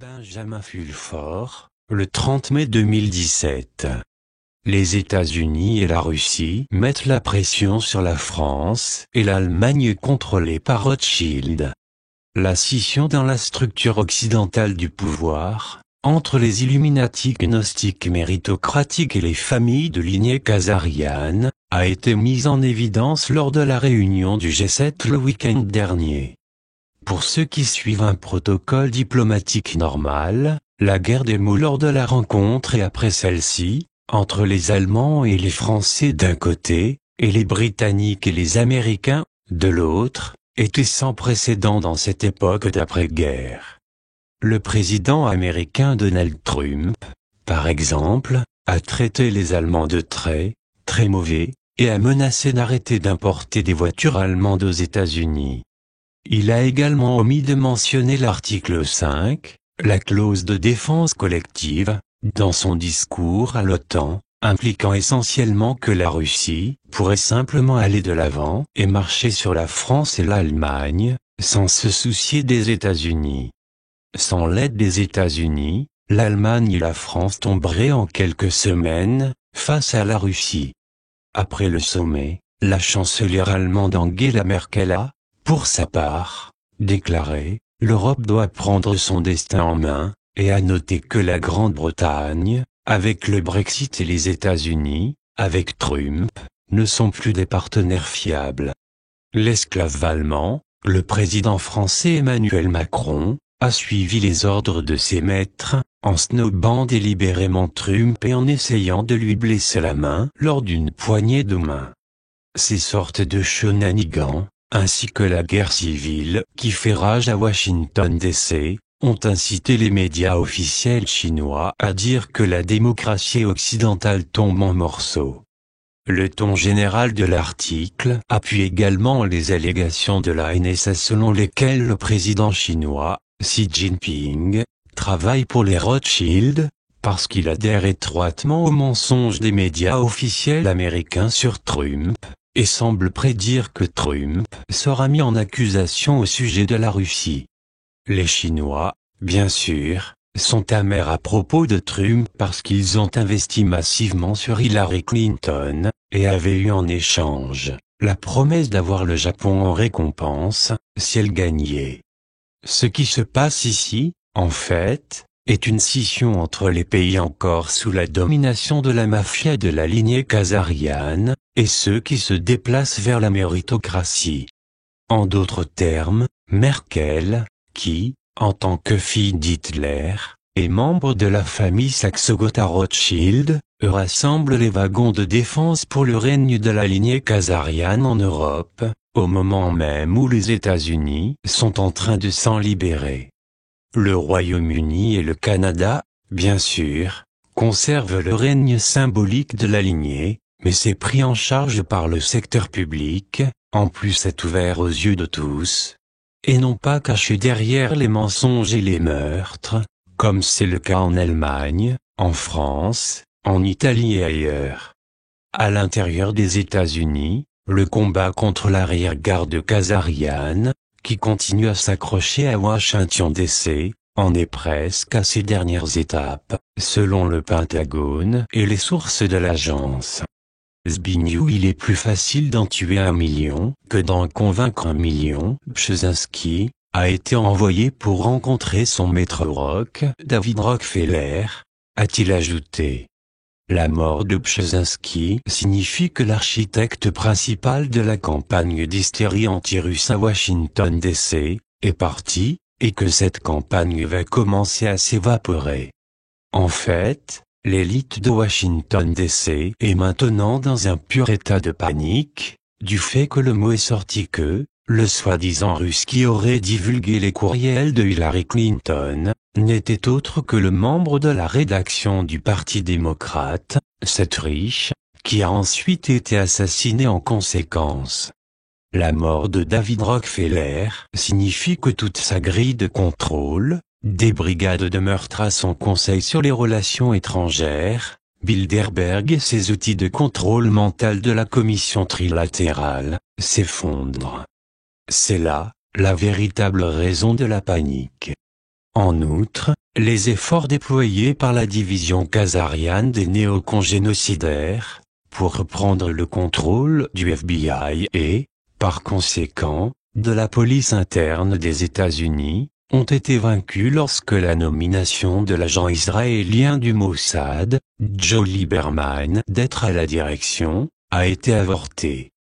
Benjamin Fulford, le 30 mai 2017. Les États-Unis et la Russie mettent la pression sur la France et l'Allemagne contrôlée par Rothschild. La scission dans la structure occidentale du pouvoir, entre les Illuminati gnostiques méritocratiques et les familles de lignée khazariane, a été mise en évidence lors de la réunion du G7 le week-end dernier. Pour ceux qui suivent un protocole diplomatique normal, la guerre des mots lors de la rencontre et après celle-ci, entre les Allemands et les Français d'un côté, et les Britanniques et les Américains, de l'autre, était sans précédent dans cette époque d'après-guerre. Le président américain Donald Trump, par exemple, a traité les Allemands de très mauvais, et a menacé d'arrêter d'importer des voitures allemandes aux États-Unis. Il a également omis de mentionner l'article 5, la clause de défense collective, dans son discours à l'OTAN, impliquant essentiellement que la Russie pourrait simplement aller de l'avant et marcher sur la France et l'Allemagne, sans se soucier des États-Unis. Sans l'aide des États-Unis, l'Allemagne et la France tomberaient en quelques semaines, face à la Russie. Après le sommet, la chancelière allemande Angela Merkel a, pour sa part, déclaré « L'Europe doit prendre son destin en main » et a noté que la Grande-Bretagne, avec le Brexit et les États-Unis, avec Trump, ne sont plus des partenaires fiables. L'esclave allemand, le président français Emmanuel Macron, a suivi les ordres de ses maîtres, en snobant délibérément Trump et en essayant de lui blesser la main lors d'une poignée de main. Ces sortes de shenanigans, ainsi que la guerre civile qui fait rage à Washington DC, ont incité les médias officiels chinois à dire que la démocratie occidentale tombe en morceaux. Le ton général de l'article appuie également les allégations de la NSA selon lesquelles le président chinois, Xi Jinping, travaille pour les Rothschild, parce qu'il adhère étroitement aux mensonges des médias officiels américains sur Trump, et semble prédire que Trump sera mis en accusation au sujet de la Russie. Les Chinois, bien sûr, sont amers à propos de Trump parce qu'ils ont investi massivement sur Hillary Clinton, et avaient eu en échange la promesse d'avoir le Japon en récompense, si elle gagnait. Ce qui se passe ici, en fait, est une scission entre les pays encore sous la domination de la mafia de la lignée khazariane, et ceux qui se déplacent vers la méritocratie. En d'autres termes, Merkel, qui, en tant que fille d'Hitler, est membre de la famille Saxe-Gotha-Rothschild, rassemble les wagons de défense pour le règne de la lignée khazariane en Europe, au moment même où les États-Unis sont en train de s'en libérer. Le Royaume-Uni et le Canada, bien sûr, conservent le règne symbolique de la lignée, mais c'est pris en charge par le secteur public, en plus c'est ouvert aux yeux de tous, et non pas caché derrière les mensonges et les meurtres, comme c'est le cas en Allemagne, en France, en Italie et ailleurs. À l'intérieur des États-Unis, le combat contre l'arrière-garde khazariane, qui continue à s'accrocher à Washington DC, en est presque à ses dernières étapes, selon le Pentagone et les sources de l'agence. Zbigniew, il est plus facile d'en tuer 1 million que d'en convaincre 1 million. Brzezinski a été envoyé pour rencontrer son maître rock, David Rockefeller, a-t-il ajouté. La mort de Brzezinski signifie que l'architecte principal de la campagne d'hystérie anti-russe à Washington DC est parti, et que cette campagne va commencer à s'évaporer. En fait, l'élite de Washington DC est maintenant dans un pur état de panique, du fait que le mot est sorti que, le soi-disant russe qui aurait divulgué les courriels de Hillary Clinton, n'était autre que le membre de la rédaction du Parti démocrate, Seth Rich, qui a ensuite été assassiné en conséquence. La mort de David Rockefeller signifie que toute sa grille de contrôle, des brigades de meurtre à son conseil sur les relations étrangères, Bilderberg et ses outils de contrôle mental de la commission trilatérale, s'effondrent. C'est là, la véritable raison de la panique. En outre, les efforts déployés par la division khazariane des néocongénocidaires, pour reprendre le contrôle du FBI et, par conséquent, de la police interne des États-Unis, ont été vaincus lorsque la nomination de l'agent israélien du Mossad, Joe Lieberman, d'être à la direction, a été avortée.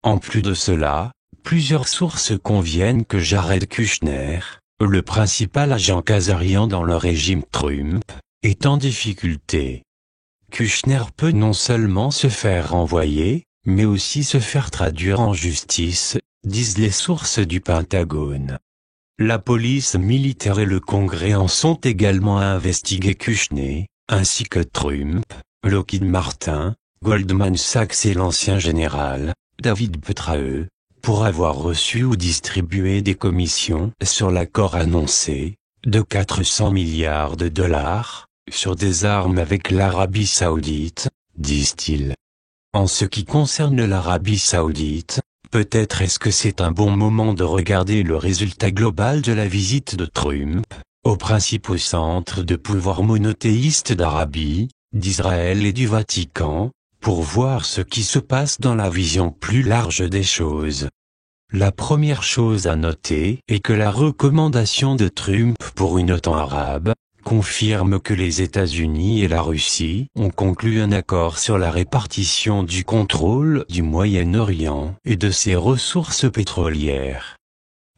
En plus de cela, plusieurs sources conviennent que Jared Kushner, le principal agent khazarien dans le régime Trump, est en difficulté. Kushner peut non seulement se faire renvoyer, mais aussi se faire traduire en justice, disent les sources du Pentagone. La police militaire et le Congrès en sont également à investiguer Kushner, ainsi que Trump, Lockheed Martin, Goldman Sachs et l'ancien général, David Petraeus, pour avoir reçu ou distribué des commissions sur l'accord annoncé, de 400 milliards de dollars, sur des armes avec l'Arabie Saoudite, disent-ils. En ce qui concerne l'Arabie Saoudite, peut-être est-ce que c'est un bon moment de regarder le résultat global de la visite de Trump, aux principaux centres de pouvoir monothéistes d'Arabie, d'Israël et du Vatican, pour voir ce qui se passe dans la vision plus large des choses. La première chose à noter est que la recommandation de Trump pour une OTAN arabe confirme que les États-Unis et la Russie ont conclu un accord sur la répartition du contrôle du Moyen-Orient et de ses ressources pétrolières.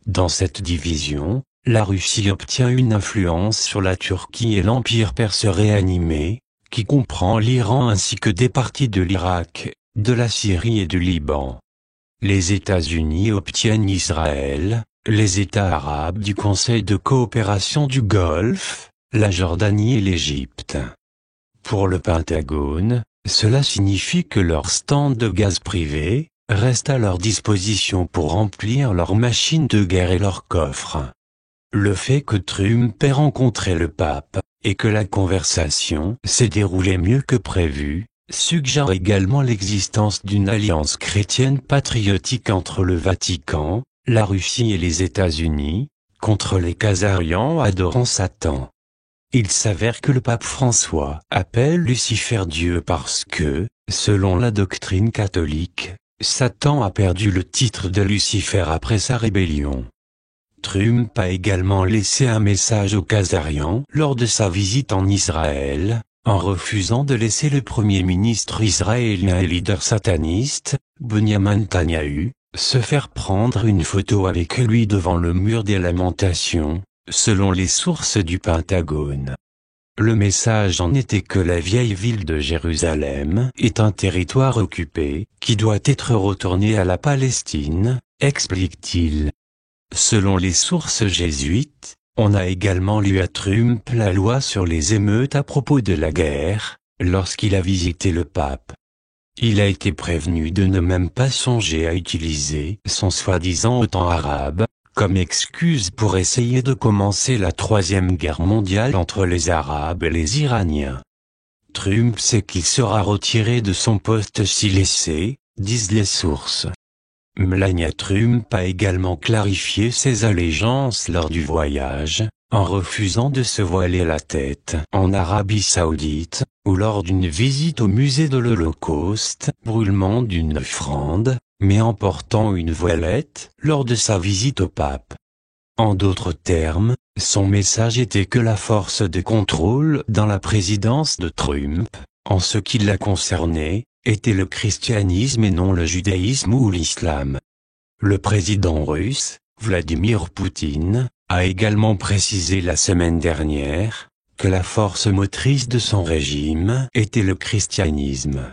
Dans cette division, la Russie obtient une influence sur la Turquie et l'Empire perse réanimé, qui comprend l'Iran ainsi que des parties de l'Irak, de la Syrie et du Liban. Les États-Unis obtiennent Israël, les États arabes du Conseil de coopération du Golfe, la Jordanie et l'Égypte. Pour le Pentagone, cela signifie que leurs stands de gaz privés restent à leur disposition pour remplir leurs machines de guerre et leurs coffres. Le fait que Trump ait rencontré le pape, et que la conversation s'est déroulée mieux que prévu, suggère également l'existence d'une alliance chrétienne patriotique entre le Vatican, la Russie et les États-Unis, contre les khazarians adorant Satan. Il s'avère que le pape François appelle Lucifer Dieu parce que, selon la doctrine catholique, Satan a perdu le titre de Lucifer après sa rébellion. Trump a également laissé un message aux khazarians lors de sa visite en Israël, en refusant de laisser le premier ministre israélien et leader sataniste, Benjamin Netanyahu, se faire prendre une photo avec lui devant le mur des lamentations, selon les sources du Pentagone. Le message en était que la vieille ville de Jérusalem est un territoire occupé, qui doit être retourné à la Palestine, explique-t-il. Selon les sources jésuites, on a également lu à Trump la loi sur les émeutes à propos de la guerre, lorsqu'il a visité le pape. Il a été prévenu de ne même pas songer à utiliser son soi-disant OTAN arabe, comme excuse pour essayer de commencer la Troisième Guerre mondiale entre les Arabes et les Iraniens. Trump sait qu'il sera retiré de son poste s'il essaie, disent les sources. Melania Trump a également clarifié ses allégeances lors du voyage, en refusant de se voiler la tête en Arabie Saoudite, ou lors d'une visite au musée de l'Holocauste, brûlement d'une offrande, mais en portant une voilette lors de sa visite au pape. En d'autres termes, son message était que la force de contrôle dans la présidence de Trump, en ce qui la concernait, était le christianisme et non le judaïsme ou l'islam. Le président russe, Vladimir Poutine, a également précisé la semaine dernière, que la force motrice de son régime était le christianisme.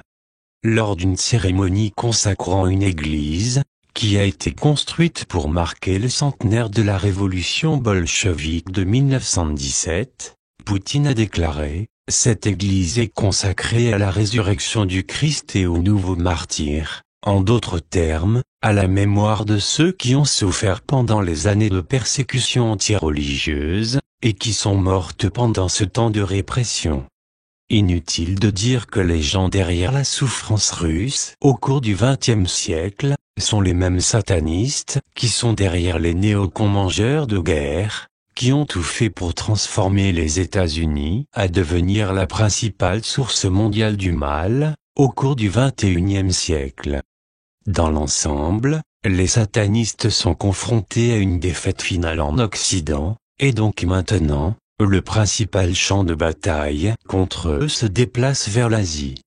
Lors d'une cérémonie consacrant une église, qui a été construite pour marquer le centenaire de la révolution bolchevique de 1917, Poutine a déclaré: « Cette église est consacrée à la résurrection du Christ et aux nouveaux martyrs, en d'autres termes, à la mémoire de ceux qui ont souffert pendant les années de persécution anti-religieuse, et qui sont mortes pendant ce temps de répression. » Inutile de dire que les gens derrière la souffrance russe, au cours du XXe siècle, sont les mêmes satanistes qui sont derrière les néocons mangeurs de guerre, qui ont tout fait pour transformer les États-Unis à devenir la principale source mondiale du mal, au cours du XXIe siècle. Dans l'ensemble, les satanistes sont confrontés à une défaite finale en Occident, et donc maintenant, le principal champ de bataille contre eux se déplace vers l'Asie.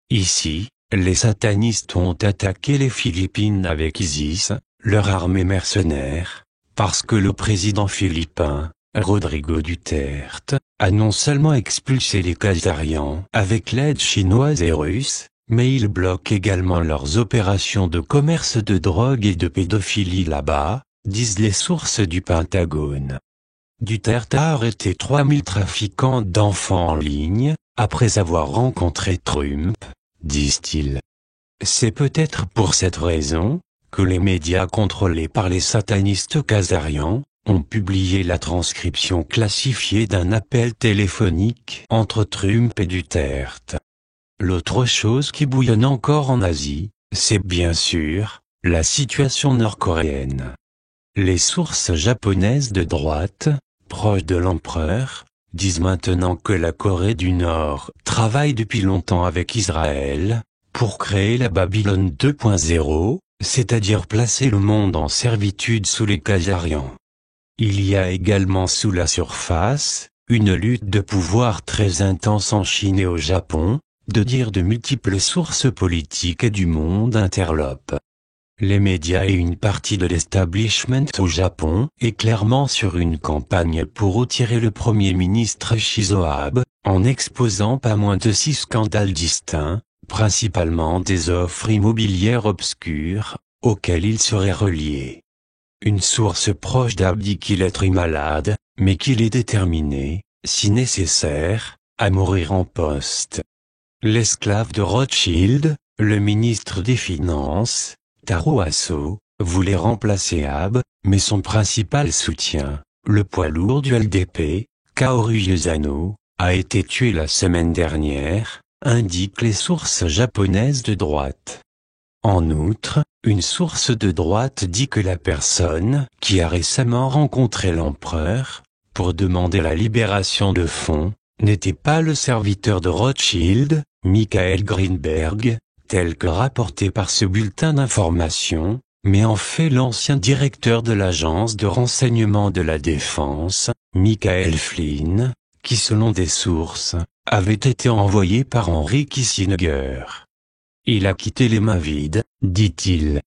Ici, les satanistes ont attaqué les Philippines avec ISIS, leur armée mercenaire, parce que le président philippin, Rodrigo Duterte, a non seulement expulsé les Khazarians avec l'aide chinoise et russe, mais il bloque également leurs opérations de commerce de drogue et de pédophilie là-bas, disent les sources du Pentagone. Duterte a arrêté 3000 trafiquants d'enfants en ligne, après avoir rencontré Trump, disent-ils. C'est peut-être pour cette raison que les médias contrôlés par les satanistes khazarians ont publié la transcription classifiée d'un appel téléphonique entre Trump et Duterte. L'autre chose qui bouillonne encore en Asie, c'est bien sûr la situation nord-coréenne. Les sources japonaises de droite, proches de l'empereur, disent maintenant que la Corée du Nord travaille depuis longtemps avec Israël pour créer la Babylone 2.0, c'est-à-dire placer le monde en servitude sous les Khazarians. Il y a également sous la surface une lutte de pouvoir très intense en Chine et au Japon, de dire de multiples sources politiques et du monde interlope. Les médias et une partie de l'establishment au Japon est clairement sur une campagne pour retirer le Premier ministre Shinzo Abe, en exposant pas moins de 6 scandales distincts, principalement des offres immobilières obscures, auxquelles il serait relié. Une source proche d'Abe dit qu'il est très malade, mais qu'il est déterminé, si nécessaire, à mourir en poste. L'esclave de Rothschild, le ministre des Finances, Taro Aso, voulait remplacer Abe, mais son principal soutien, le poids lourd du LDP, Kaoru Yuzano, a été tué la semaine dernière, indiquent les sources japonaises de droite. En outre, une source de droite dit que la personne qui a récemment rencontré l'empereur, pour demander la libération de fonds, n'était pas le serviteur de Rothschild, Michael Greenberg, tel que rapporté par ce bulletin d'information, mais en fait l'ancien directeur de l'agence de renseignement de la défense, Michael Flynn, qui selon des sources, avait été envoyé par Henry Kissinger. Il a quitté les mains vides, dit-il.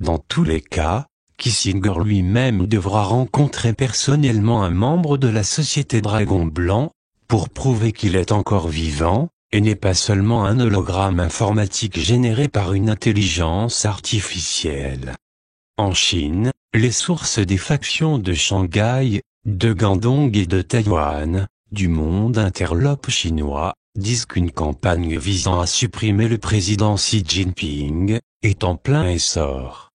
Dans tous les cas, Kissinger lui-même devra rencontrer personnellement un membre de la société Dragon Blanc, pour prouver qu'il est encore vivant, et n'est pas seulement un hologramme informatique généré par une intelligence artificielle. En Chine, les sources des factions de Shanghai, de Guangdong et de Taïwan, du monde interlope chinois, disent qu'une campagne visant à supprimer le président Xi Jinping est en plein essor.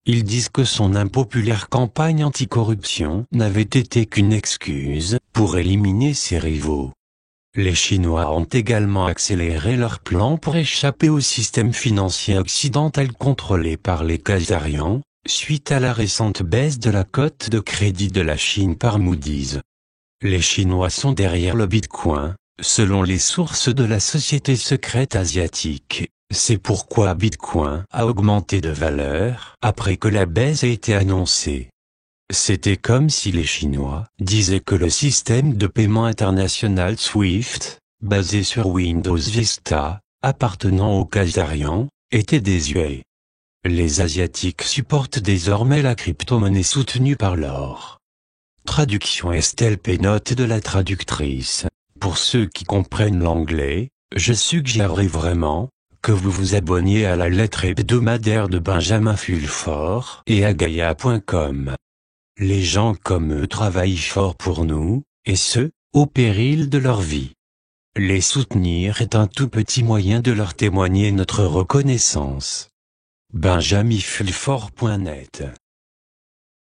Ils disent que son impopulaire campagne anticorruption n'avait été qu'une excuse pour éliminer ses rivaux. Les Chinois ont également accéléré leurs plans pour échapper au système financier occidental contrôlé par les Khazarians, suite à la récente baisse de la cote de crédit de la Chine par Moody's. Les Chinois sont derrière le Bitcoin, selon les sources de la société secrète asiatique. C'est pourquoi Bitcoin a augmenté de valeur après que la baisse ait été annoncée. C'était comme si les Chinois disaient que le système de paiement international SWIFT, basé sur Windows Vista, appartenant aux Khazarians, était désuet. Les Asiatiques supportent désormais la crypto-monnaie soutenue par l'or. Traduction Estelle Pénote de la traductrice. Pour ceux qui comprennent l'anglais, je suggérerais vraiment que vous vous abonniez à la lettre hebdomadaire de Benjamin Fulford et à Gaia.com. Les gens comme eux travaillent fort pour nous, et ce, au péril de leur vie. Les soutenir est un tout petit moyen de leur témoigner notre reconnaissance. benjaminfulford.net